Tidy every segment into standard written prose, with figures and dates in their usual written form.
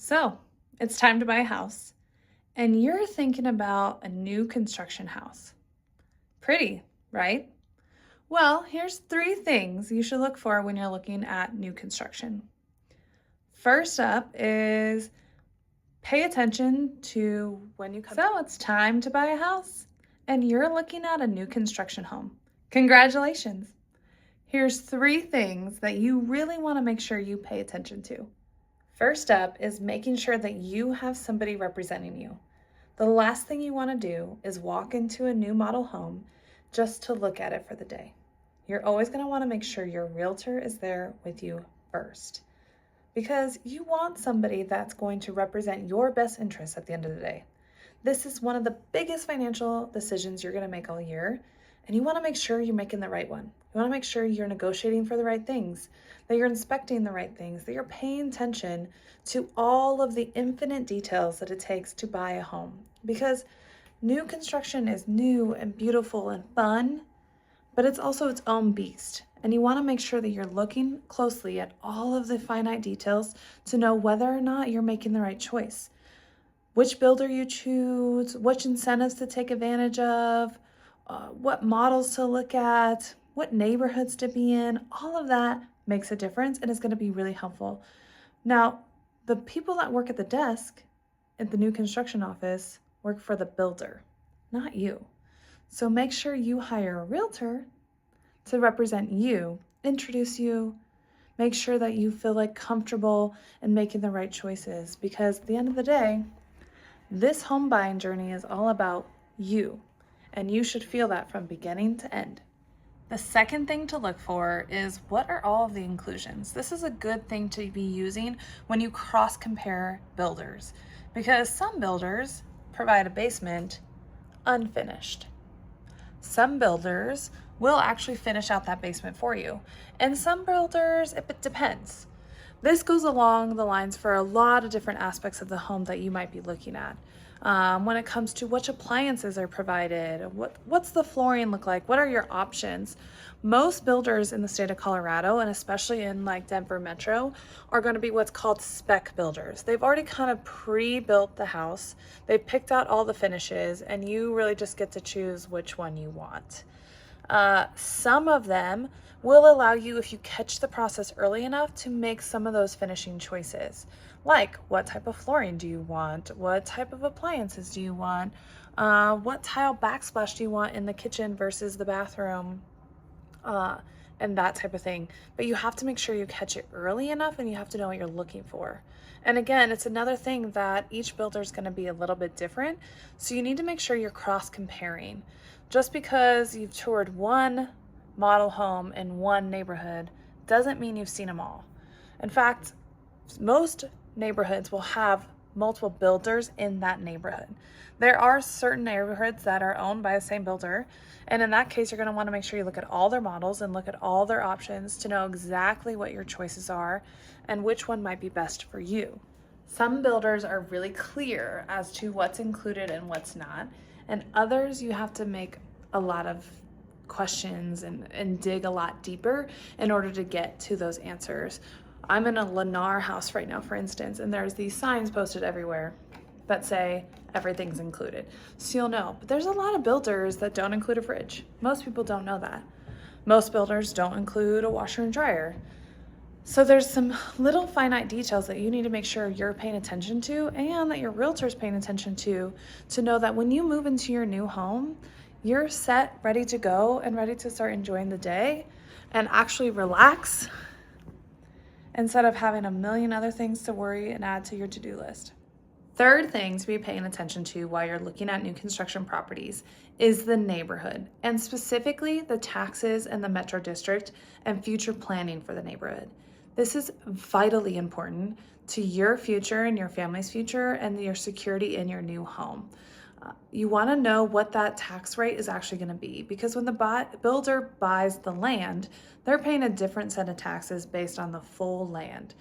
So it's time to buy a house, and you're thinking about a new construction house. Pretty, right? Well, here's three things you should look for when you're looking at new construction. First up is pay attention to when you come. So it's time to buy a house, and you're looking at a new construction home. Congratulations! Here's three things that you really want to make sure you pay attention to. First up is making sure that you have somebody representing you. The last thing you want to do is walk into a new model home just to look at it for the day. You're always going to want to make sure your realtor is there with you first, because you want somebody that's going to represent your best interests at the end of the day. This is one of the biggest financial decisions you're going to make all year, and you want to make sure you're making the right one. You want to make sure you're negotiating for the right things, that you're inspecting the right things, that you're paying attention to all of the infinite details that it takes to buy a home. Because new construction is new and beautiful and fun, but it's also its own beast. And you want to make sure that you're looking closely at all of the finite details to know whether or not you're making the right choice. Which builder you choose, which incentives to take advantage of, what models to look at, what neighborhoods to be in, all of that makes a difference and is going to be really helpful. Now, the people that work at the desk at the new construction office work for the builder, not you. So make sure you hire a realtor to represent you, introduce you, make sure that you feel like comfortable in making the right choices, because at the end of the day, this home buying journey is all about you, and you should feel that from beginning to end. The second thing to look for is, what are all of the inclusions? This is a good thing to be using when you cross-compare builders, because some builders provide a basement unfinished. Some builders will actually finish out that basement for you, and some builders, it depends. This goes along the lines for a lot of different aspects of the home that you might be looking at. When it comes to which appliances are provided, what's the flooring look like, what are your options? Most builders in the state of Colorado, and especially in like Denver Metro, are going to be what's called spec builders. They've already kind of pre-built the house, they've picked out all the finishes, and you really just get to choose which one you want. Some of them will allow you, if you catch the process early enough, to make some of those finishing choices. Like, what type of flooring do you want? What type of appliances do you want? What tile backsplash do you want in the kitchen versus the bathroom? And that type of thing. But you have to make sure you catch it early enough, and you have to know what you're looking for. And again, it's another thing that each builder is going to be a little bit different. So you need to make sure you're cross-comparing. Just because you've toured one model home in one neighborhood doesn't mean you've seen them all. In fact, most neighborhoods will have multiple builders in that neighborhood. There are certain neighborhoods that are owned by the same builder, and in that case, you're going to want to make sure you look at all their models and look at all their options to know exactly what your choices are and which one might be best for you. Some builders are really clear as to what's included and what's not, and others you have to make a lot of questions and dig a lot deeper in order to get to those answers. I'm in a Lennar house right now, for instance, and there's these signs posted everywhere that say everything's included. So you'll know, but there's a lot of builders that don't include a fridge. Most people don't know that. Most builders don't include a washer and dryer. So there's some little finite details that you need to make sure you're paying attention to, and that your realtor's paying attention to know that when you move into your new home, you're set, ready to go, and ready to start enjoying the day and actually relax instead of having a million other things to worry and add to your to-do list. Third thing to be paying attention to while you're looking at new construction properties is the neighborhood, and specifically the taxes in the Metro District and future planning for the neighborhood. This is vitally important to your future and your family's future and your security in your new home. You want to know what that tax rate is actually going to be, because when the builder buys the land, they're paying a different set of taxes based on the full land.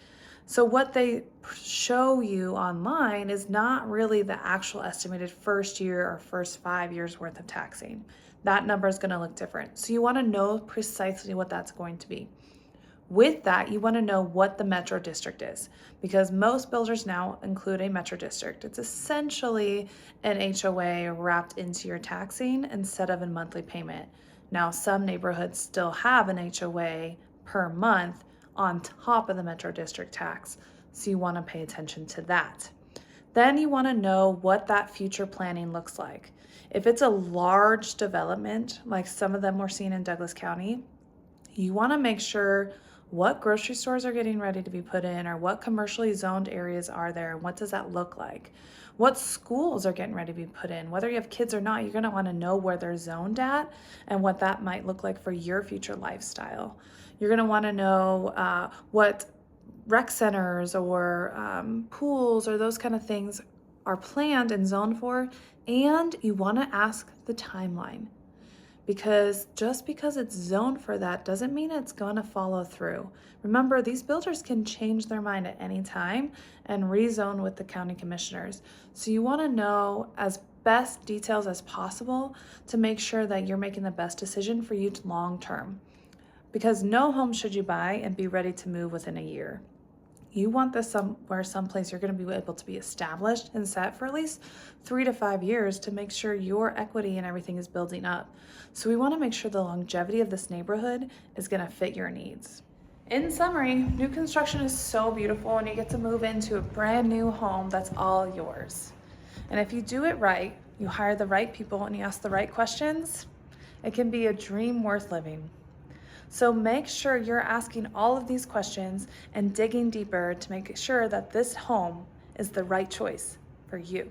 So what they show you online is not really the actual estimated first year or first 5 years worth of taxing. That number is going to look different. So you want to know precisely what that's going to be. With that, you want to know what the metro district is, because most builders now include a metro district. It's essentially an HOA wrapped into your taxing instead of a monthly payment. Now, some neighborhoods still have an HOA per month on top of the metro district tax, so you want to pay attention to that. Then you want to know what that future planning looks like. If it's a large development, like some of them we're seeing in Douglas County, you want to make sure what grocery stores are getting ready to be put in, or what commercially zoned areas are there, and what does that look like? What schools are getting ready to be put in? Whether you have kids or not, you're going to want to know where they're zoned at and what that might look like for your future lifestyle. You're going to want to know what rec centers or pools or those kind of things are planned and zoned for, and you want to ask the timeline. Because just because it's zoned for that doesn't mean it's going to follow through. Remember, these builders can change their mind at any time and rezone with the county commissioners. So you want to know as best details as possible to make sure that you're making the best decision for you long term. Because no home should you buy and be ready to move within a year. You want this someplace you're going to be able to be established and set for at least 3 to 5 years to make sure your equity and everything is building up. So we want to make sure the longevity of this neighborhood is going to fit your needs. In summary, new construction is so beautiful and you get to move into a brand new home that's all yours. And if you do it right, you hire the right people and you ask the right questions, it can be a dream worth living. So make sure you're asking all of these questions and digging deeper to make sure that this home is the right choice for you.